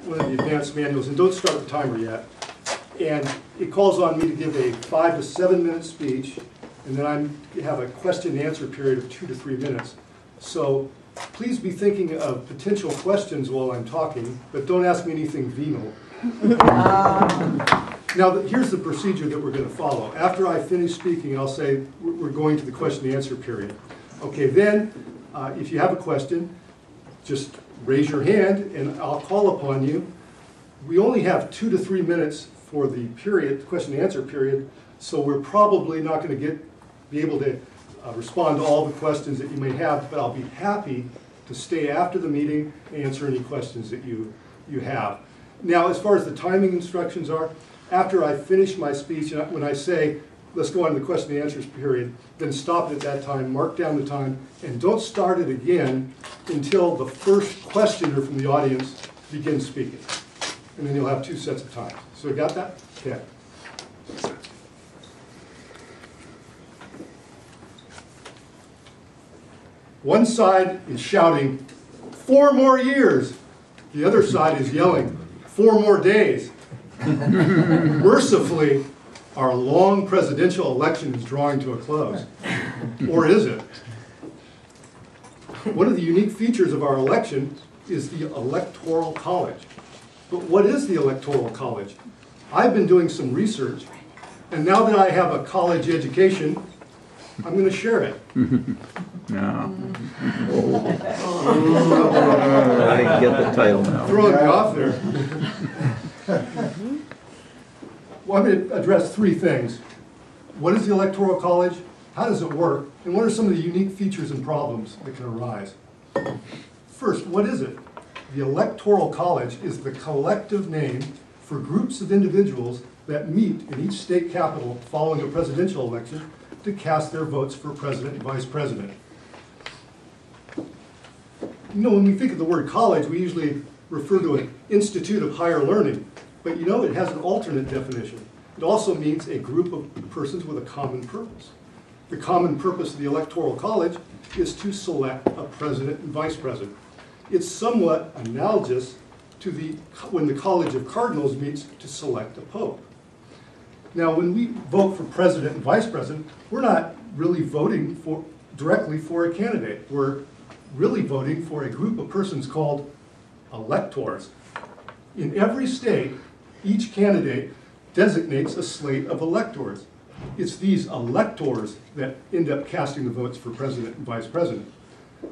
one of the advanced manuals, and don't start the timer yet. And it calls on me to give a 5 to 7 minute speech, and then I have a question and answer period of 2 to 3 minutes. So please be thinking of potential questions while I'm talking, but don't ask me anything venal. Now, here's the procedure that we're going to follow. After I finish speaking, I'll say we're going to the question and answer period. Okay, then, if you have a question, just raise your hand and I'll call upon you. We only have 2 to 3 minutes for the period, question and answer period, so we're probably not going to be able to respond to all the questions that you may have, but I'll be happy to stay after the meeting and answer any questions that you have. Now, as far as the timing instructions are, after I finish my speech, and when I say, let's go on to the question and answers period, then stop it at that time, mark down the time, and don't start it again until the first questioner from the audience begins speaking. And then you'll have 2 sets of time. So you got that? Okay. One side is shouting, 4 more years. The other side is yelling, 4 more days. Mercifully, our long presidential election is drawing to a close. Or is it? One of the unique features of our election is the Electoral College. But what is the Electoral College? I've been doing some research, and now that I have a college education, I'm going to share it. No. I get the title now. Throwing me off there. Well, I'm going to address 3 things. What is the Electoral College? How does it work? And what are some of the unique features and problems that can arise? First, what is it? The Electoral College is the collective name for groups of individuals that meet in each state capital following a presidential election to cast their votes for president and vice president. You know, when we think of the word college, we usually refer to an institute of higher learning. But you know, it has an alternate definition. It also means a group of persons with a common purpose. The common purpose of the Electoral College is to select a president and vice president. It's somewhat analogous to when the College of Cardinals meets to select a pope. Now, when we vote for president and vice president, we're not really voting directly for a candidate. We're really voting for a group of persons called electors. In every state, each candidate designates a slate of electors. It's these electors that end up casting the votes for president and vice president.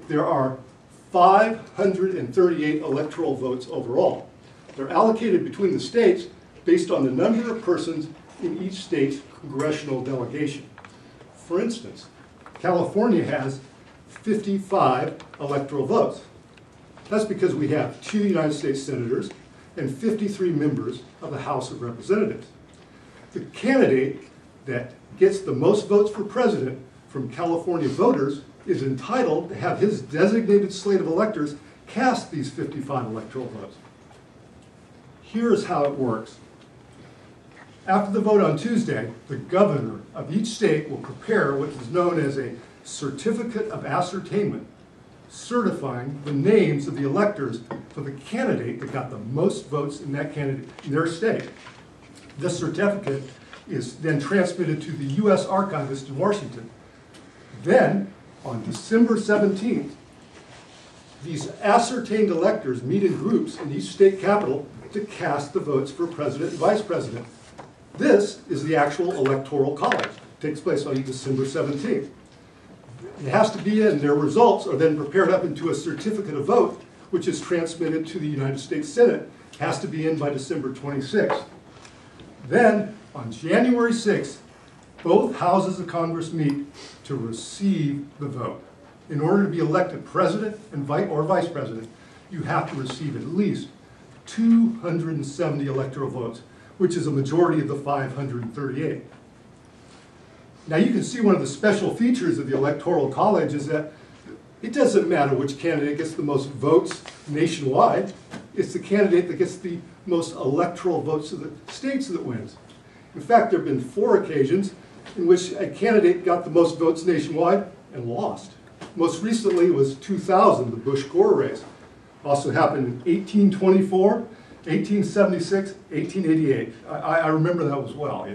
There are 538 electoral votes overall. They're allocated between the states based on the number of persons in each state's congressional delegation. For instance, California has 55 electoral votes. That's because we have 2 United States senators and 53 members of the House of Representatives. The candidate that gets the most votes for president from California voters is entitled to have his designated slate of electors cast these 55 electoral votes. Here's how it works. After the vote on Tuesday, the governor of each state will prepare what is known as a certificate of ascertainment, certifying the names of the electors for the candidate that got the most votes in their state. This certificate is then transmitted to the U.S. Archivist in Washington. Then, on December 17th, these ascertained electors meet in groups in each state capital to cast the votes for president and vice president. This is the actual Electoral College. It takes place on December 17th. It has to be in. Their results are then prepared up into a certificate of vote, which is transmitted to the United States Senate. It has to be in by December 26th. Then, on January 6th, both houses of Congress meet to receive the vote. In order to be elected president and vice president, you have to receive at least 270 electoral votes, which is a majority of the 538. Now, you can see one of the special features of the Electoral College is that it doesn't matter which candidate gets the most votes nationwide. It's the candidate that gets the most electoral votes of the states that wins. In fact, there have been 4 occasions in which a candidate got the most votes nationwide and lost. Most recently was 2000, the Bush-Gore race. Also happened in 1824 and 1876, 1888. I remember that as well.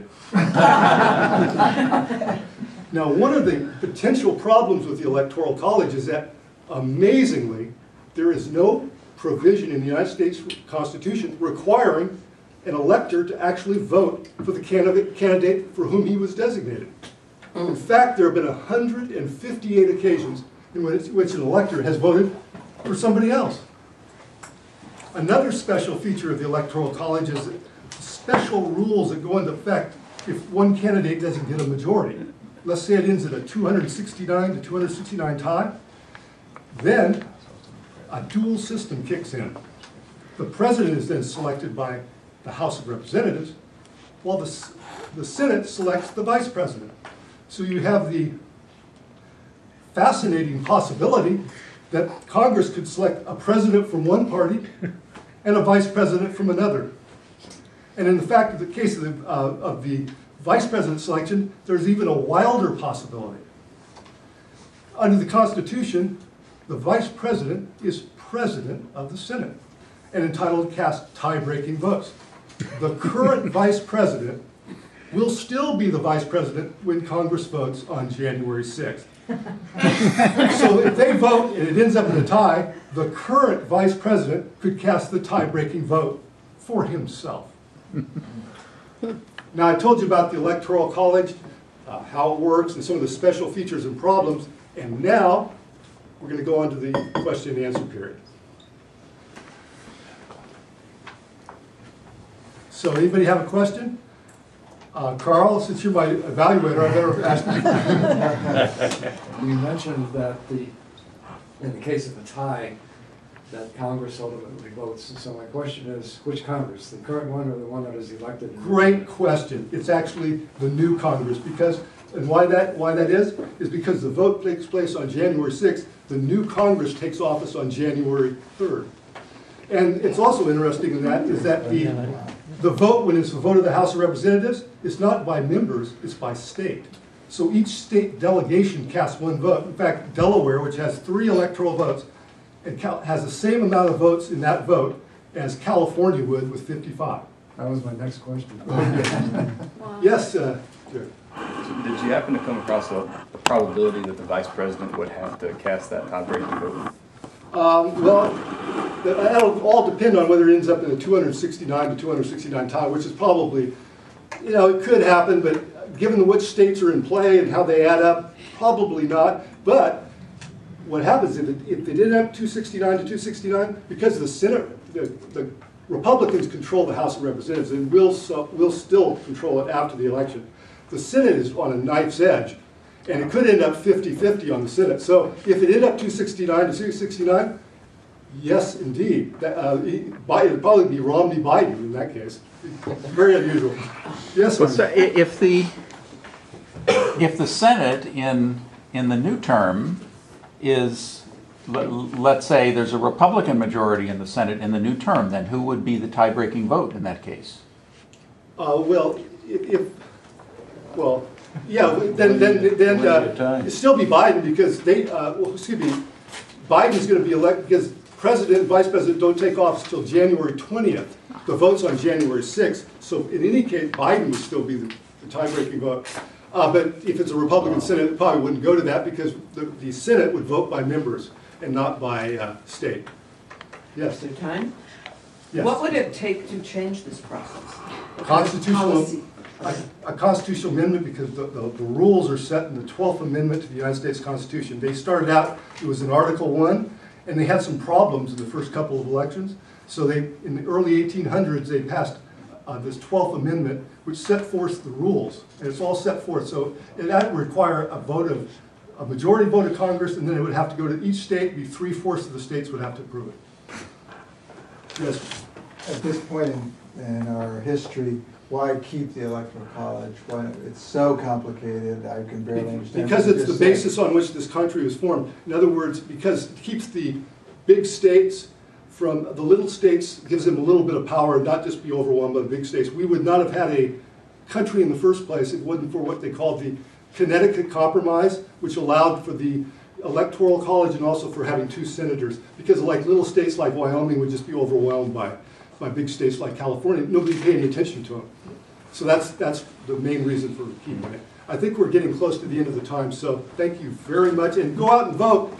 Now, one of the potential problems with the Electoral College is that, amazingly, there is no provision in the United States Constitution requiring an elector to actually vote for the candidate for whom he was designated. In fact, there have been 158 occasions in which an elector has voted for somebody else. Another special feature of the Electoral College is special rules that go into effect if one candidate doesn't get a majority. Let's say it ends at a 269 to 269 tie. Then a dual system kicks in. The president is then selected by the House of Representatives, while the Senate selects the vice president. So you have the fascinating possibility that Congress could select a president from one party and a vice president from another. And in the case of the vice president selection, there's even a wilder possibility. Under the Constitution, the vice president is president of the Senate and entitled to cast tie-breaking votes. The current vice president will still be the vice president when Congress votes on January 6th. So if they vote and it ends up in a tie, the current vice president could cast the tie-breaking vote for himself. Now, I told you about the Electoral College, how it works, and some of the special features and problems, and now we're going to go on to the question and answer period. So anybody have a question? Carl, since you're my evaluator, I better ask you. You mentioned that in the case of a tie, that Congress ultimately votes. So my question is, which Congress, the current one or the one that is elected? Great question. It's actually the new Congress, and why that is because the vote takes place on January 6th. The new Congress takes office on January 3rd. And it's also interesting in that is that the vote, when it's the vote of the House of Representatives, it's not by members, it's by state. So each state delegation casts one vote. In fact, Delaware, which has 3 electoral votes, and has the same amount of votes in that vote as California would with 55. That was my next question. Yes, Did you happen to come across the probability that the vice president would have to cast that tie-breaking vote? Well, that'll all depend on whether it ends up in a 269 to 269 tie, which is probably, it could happen, but given which states are in play and how they add up, probably not. But what happens if they did have 269 to 269, because the Senate, the Republicans control the House of Representatives and will still control it after the election. The Senate is on a knife's edge, and it could end up 50-50 on the Senate. So if it ended up 269 to 269, yes, indeed. It would probably be Romney-Biden in that case. Very unusual. Yes, So if the Senate in the new term is, let's say there's a Republican majority in the Senate in the new term, then who would be the tie-breaking vote in that case? Then it'd still be Biden because Biden's going to be elected because President and Vice President don't take office until January 20th. The vote's on January 6th. So in any case, Biden would still be the tie-breaking vote. But if it's a Republican Senate, it probably wouldn't go to that because the Senate would vote by members and not by state. Yes? Is there time? Yes. What would it take to change this process? A constitutional amendment, because the rules are set in the 12th Amendment to the United States Constitution. They started out, it was in Article 1, and they had some problems in the first couple of elections. So in the early 1800s, they passed this 12th Amendment, which set forth the rules, and it's all set forth. So that would require a majority vote of Congress, and then it would have to go to each state, be 3/4 of the states would have to approve it. Yes? At this point in our history, why keep the Electoral College? Why, it's so complicated, I can barely understand. Because it's the basis on which this country was formed. In other words, because it keeps the big states from the little states, gives them a little bit of power and not just be overwhelmed by the big states. We would not have had a country in the first place if it wasn't for what they called the Connecticut Compromise, which allowed for the Electoral College and also for having 2 senators. Because like little states like Wyoming would just be overwhelmed by by big states like California, nobody paid any attention to them. So that's the main reason for keeping it. I think we're getting close to the end of the time, so thank you very much, and go out and vote.